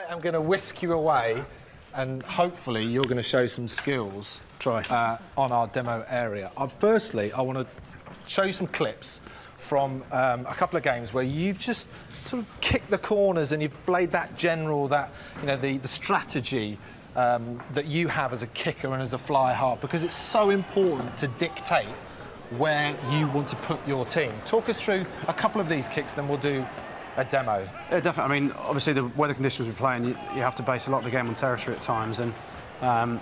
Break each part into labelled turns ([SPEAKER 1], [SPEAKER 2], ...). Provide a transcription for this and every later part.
[SPEAKER 1] am going to whisk you away, and hopefully you're going to show some skills on our demo area. Firstly, I want to show you some clips from a couple of games where you've just sort of kicked the corners and you've played that general, that, you know, the strategy that you have as a kicker and as a fly half, because it's so important to dictate where you want to put your team. Talk us through a couple of these kicks, then we'll do a demo.
[SPEAKER 2] Yeah, definitely. I mean, obviously the weather conditions we're playing, you have to base a lot of the game on territory at times, and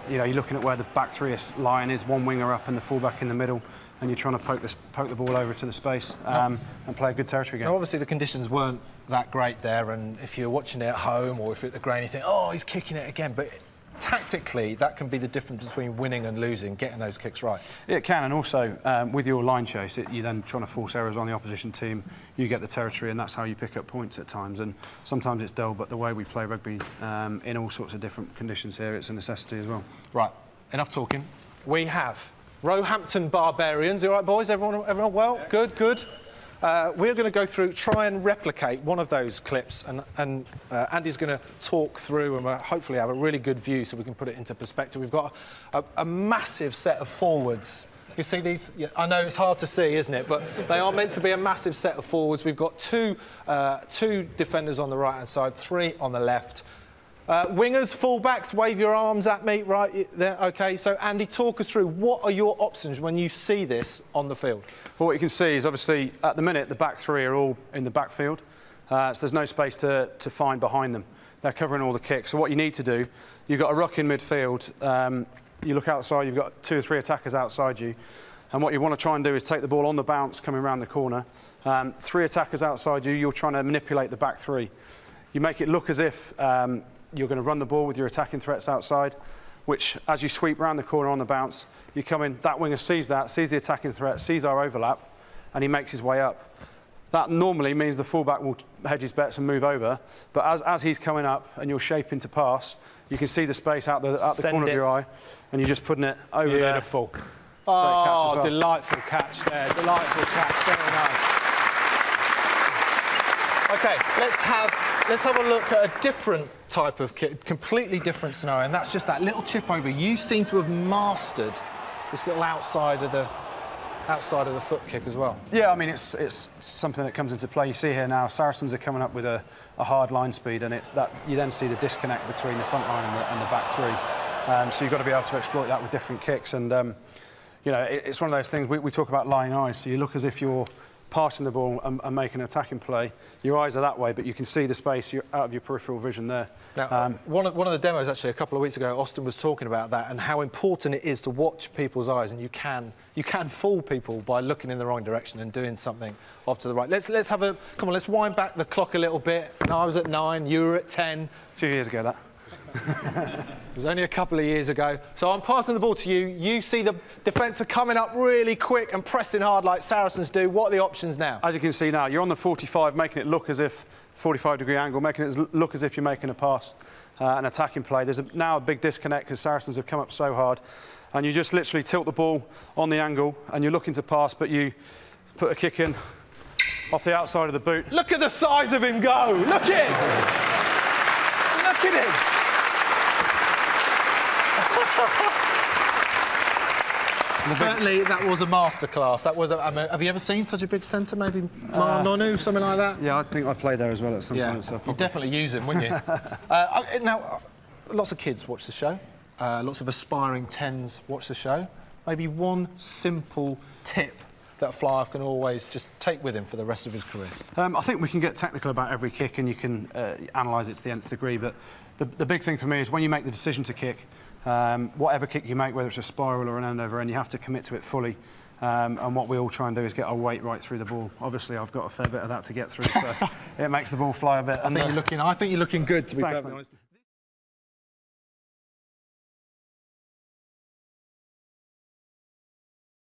[SPEAKER 2] you know, you're looking at where the back three line is, one winger up and the fullback in the middle, and you're trying to poke the ball over to the space and play a good territory game.
[SPEAKER 1] Now, obviously the conditions weren't that great there, and if you're watching it at home or if you're at the ground, you think, oh, he's kicking it again. But tactically, that can be the difference between winning and losing, getting those kicks right. It
[SPEAKER 2] can, and also with your line chase, you're then trying to force errors on the opposition team. You get the territory, and that's how you pick up points at times. And sometimes it's dull, but the way we play rugby in all sorts of different conditions here, it's a necessity as well.
[SPEAKER 1] Right, enough talking. We have Roehampton Barbarians. You all right, boys? Everyone well? Yeah. Good, good. We're going to go through, try and replicate one of those clips, and Andy's going to talk through and hopefully have a really good view so we can put it into perspective. We've got a massive set of forwards. You see these? Yeah, I know it's hard to see, isn't it? But they are meant to be a massive set of forwards. We've got two defenders on the right-hand side, 3 on the left. Wingers, fullbacks, wave your arms at me, right there, OK. So, Andy, talk us through, what are your options when you see this on the field?
[SPEAKER 2] Well, what you can see is, obviously, at the minute, the back 3 are all in the backfield, so there's no space to find behind them. They're covering all the kicks. So what you need to do, you've got a ruck in midfield, you look outside, you've got 2 or 3 attackers outside you, and what you want to try and do is take the ball on the bounce coming around the corner. 3 attackers outside you, you're trying to manipulate the back 3. You make it look as if you're going to run the ball with your attacking threats outside, which, as you sweep round the corner on the bounce, you come in, that winger sees that, sees the attacking threat, sees our overlap, and he makes his way up. That normally means the fullback will hedge his bets and move over, but as he's coming up and you're shaping to pass, you can see the space out the corner of your eye, and you're just putting it over there.
[SPEAKER 1] Beautiful. Oh, well. Delightful catch there, delightful catch, very nice. OK, let's have a look at a different type of kick, completely different scenario, and that's just that little chip over. You seem to have mastered this little outside of the foot kick as well. Yeah, I mean, it's something that comes into play. You see here now, Saracens are coming up with a hard line speed, and you then see the disconnect between the front line and the back 3. So you've got to be able to exploit that with different kicks, and you know, it's one of those things. We talk about lying eyes, so you look as if you're passing the ball and making an attacking play. Your eyes are that way, but you can see the space out of your peripheral vision there. Now, one of the demos, actually, a couple of weeks ago, Austin was talking about that and how important it is to watch people's eyes, and you can fool people by looking in the wrong direction and doing something off to the right. Let's have a, come on, let's wind back the clock a little bit. I was at 9, you were at 10.
[SPEAKER 2] A few years ago, that.
[SPEAKER 1] It was only a couple of years ago. So I'm passing the ball to you. You see the defence are coming up really quick and pressing hard like Saracens do. What are the options now?
[SPEAKER 2] As you can see now, you're on the 45, making it look as if 45-degree angle, making it look as if you're making a pass, an attacking play. There's now a big disconnect because Saracens have come up so hard, and you just literally tilt the ball on the angle, and you're looking to pass, but you put a kick in off the outside of the boot.
[SPEAKER 1] Look at the size of him go! Look at him! Look at him! Certainly, that was a masterclass. That was. I mean, have you ever seen such a big centre? Maybe Nonu, something like that.
[SPEAKER 2] Yeah, I think I played there as well at some point. So
[SPEAKER 1] you'd definitely use him, wouldn't you? Now, lots of kids watch the show. Lots of aspiring 10s watch the show. Maybe one simple tip that a fly-half can always just take with him for the rest of his career.
[SPEAKER 2] I think we can get technical about every kick, and you can analyse it to the nth degree. But the big thing for me is when you make the decision to kick. Whatever kick you make, whether it's a spiral or an end over end, you have to commit to it fully. And what we all try and do is get our weight right through the ball. Obviously, I've got a fair bit of that to get through, so it makes the ball fly a bit.
[SPEAKER 1] I think you're looking good, to be perfectly honest.